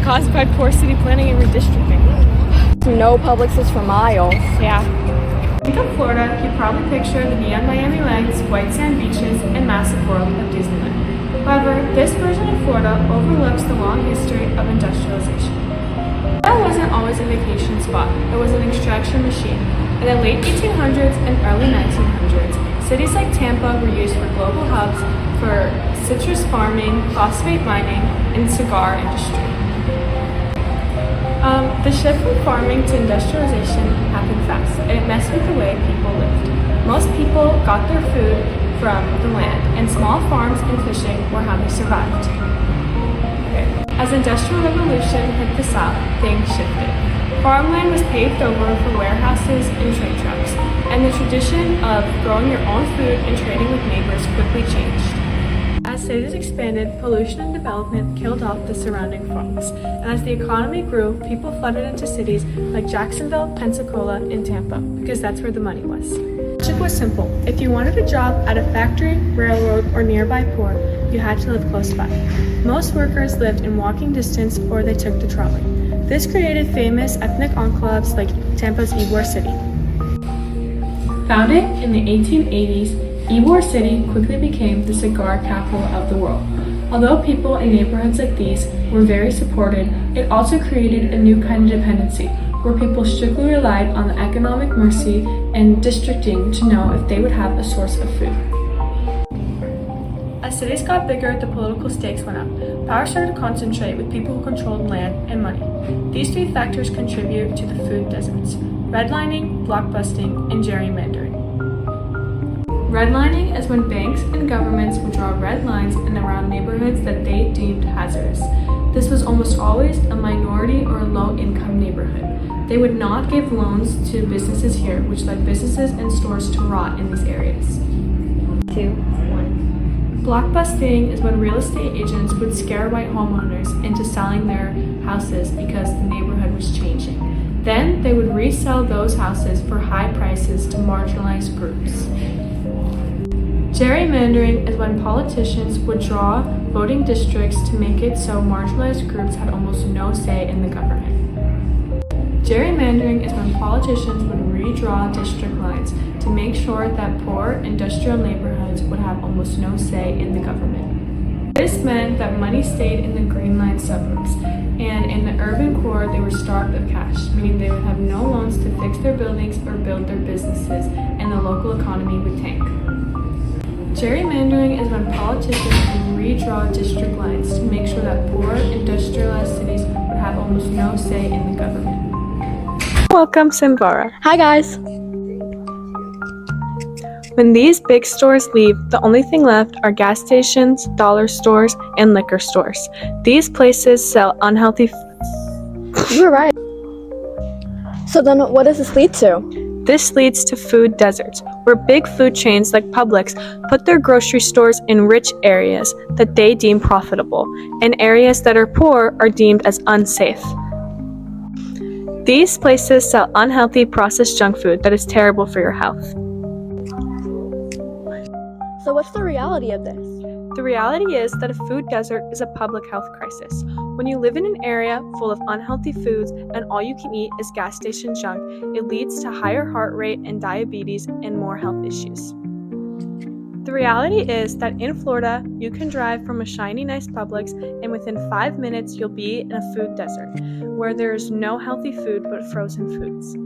caused by poor city planning and redistricting. No Publixes for miles. Yeah. Think of Florida, you probably picture the neon Miami lights, white sand beaches, and massive world of Disneyland. However, this version of Florida overlooks the long history of industrialization. Florida wasn't always a vacation spot, it was an extraction machine. In the late 1800s and early 1900s, cities like Tampa were used for global hubs for citrus farming, phosphate mining, and cigar industry. The shift from farming to industrialization happened fast, and it messed with the way people lived. Most people got their food from the land, and small farms and fishing were how they survived. As the Industrial Revolution hit the South, things shifted. Farmland was paved over for warehouses and trade trucks, and the tradition of growing your own food and trading with neighbors quickly changed. As cities expanded, pollution and development killed off the surrounding farms, and as the economy grew, people flooded into cities like Jacksonville, Pensacola, and Tampa, because that's where the money was. The logic was simple. If you wanted a job at a factory, railroad, or nearby port, you had to live close by. Most workers lived in walking distance or they took the trolley. This created famous ethnic enclaves like Tampa's Ybor City. Founded in the 1880s, Ybor City quickly became the cigar capital of the world. Although people in neighborhoods like these were very supported, it also created a new kind of dependency, where people strictly relied on the economic mercy and districting to know if they would have a source of food. As cities got bigger, the political stakes went up. Power started to concentrate with people who controlled land and money. These three factors contribute to the food deserts: redlining, blockbusting, and gerrymandering. Redlining is when banks and governments would draw red lines in around neighborhoods that they deemed hazardous. This was almost always a minority or low-income neighborhood. They would not give loans to businesses here, which led businesses and stores to rot in these areas. 2, 1. Blockbusting is when real estate agents would scare white homeowners into selling their houses because the neighborhood was changing. Then they would resell those houses for high prices to marginalized groups. Gerrymandering is when politicians would draw voting districts to make it so marginalized groups had almost no say in the government. Gerrymandering is when politicians would redraw district lines to make sure that poor industrial neighborhoods would have almost no say in the government. This meant that money stayed in the green line suburbs, and in the urban core they were starved of cash, meaning they would have no loans to fix their buildings or build their businesses, and the local economy would tank. Gerrymandering is when politicians would redraw district lines to make sure that poor, industrialized cities would have almost no say in the government. Welcome, Simvara. Hi guys! When these big stores leave, the only thing left are gas stations, dollar stores, and liquor stores. These places sell unhealthy You were right. So then what does this lead to? This leads to food deserts, where big food chains like Publix put their grocery stores in rich areas that they deem profitable, and areas that are poor are deemed as unsafe. These places sell unhealthy processed junk food that is terrible for your health. So what's the reality of this? The reality is that a food desert is a public health crisis. When you live in an area full of unhealthy foods and all you can eat is gas station junk, it leads to higher heart rate and diabetes and more health issues. The reality is that in Florida, you can drive from a shiny nice Publix and within 5 minutes you'll be in a food desert where there is no healthy food but frozen foods.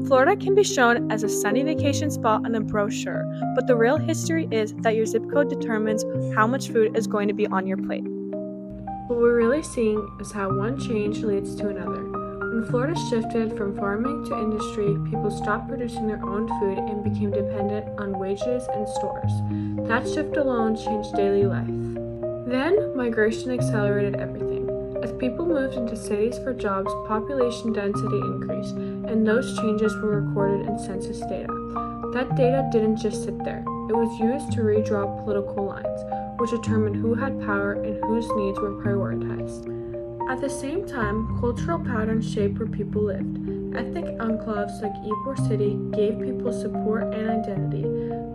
Florida can be shown as a sunny vacation spot on a brochure, but the real history is that your zip code determines how much food is going to be on your plate. What we're really seeing is how one change leads to another. When Florida shifted from farming to industry, people stopped producing their own food and became dependent on wages and stores. That shift alone changed daily life. Then, migration accelerated everything. As people moved into cities for jobs, population density increased, and those changes were recorded in census data. That data didn't just sit there. It was used to redraw political lines, which determined who had power and whose needs were prioritized. At the same time, cultural patterns shaped where people lived. Ethnic enclaves like Ybor City gave people support and identity,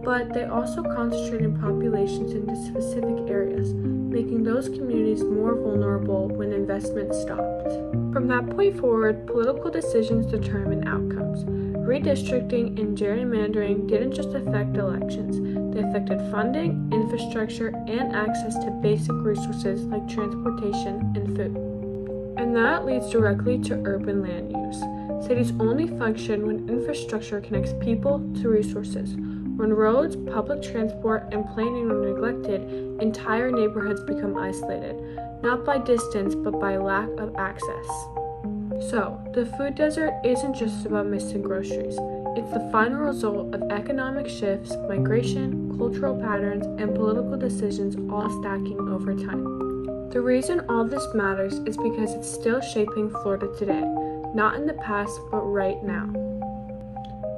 but they also concentrated populations into specific areas, making those communities more vulnerable when investment stopped. From that point forward, political decisions determine outcomes. Redistricting and gerrymandering didn't just affect elections, they affected funding, infrastructure, and access to basic resources like transportation and food. And that leads directly to urban land use. Cities only function when infrastructure connects people to resources. When roads, public transport, and planning are neglected, entire neighborhoods become isolated, not by distance, but by lack of access. So, the food desert isn't just about missing groceries. It's the final result of economic shifts, migration, cultural patterns, and political decisions all stacking over time. The reason all this matters is because it's still shaping Florida today, not in the past, but right now.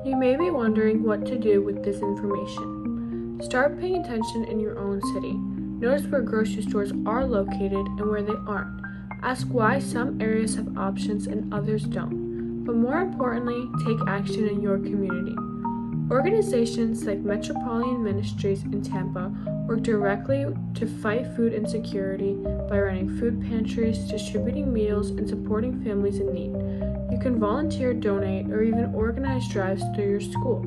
You may be wondering what to do with this information. Start paying attention in your own city. Notice where grocery stores are located and where they aren't. Ask why some areas have options and others don't. But more importantly, take action in your community. Organizations like Metropolitan Ministries in Tampa work directly to fight food insecurity by running food pantries, distributing meals, and supporting families in need. You can volunteer, donate, or even organize drives through your school.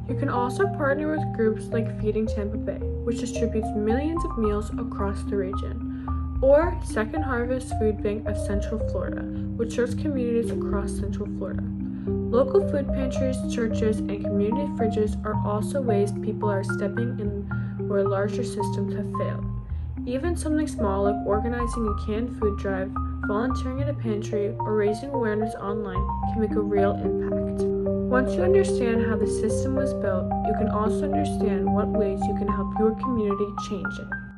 You can also partner with groups like Feeding Tampa Bay, which distributes millions of meals across the region, or Second Harvest Food Bank of Central Florida, which serves communities across Central Florida. Local food pantries, churches, and community fridges are also ways people are stepping in where larger systems have failed. Even something small like organizing a canned food drive, volunteering at a pantry, or raising awareness online can make a real impact. Once you understand how the system was built, you can also understand what ways you can help your community change it.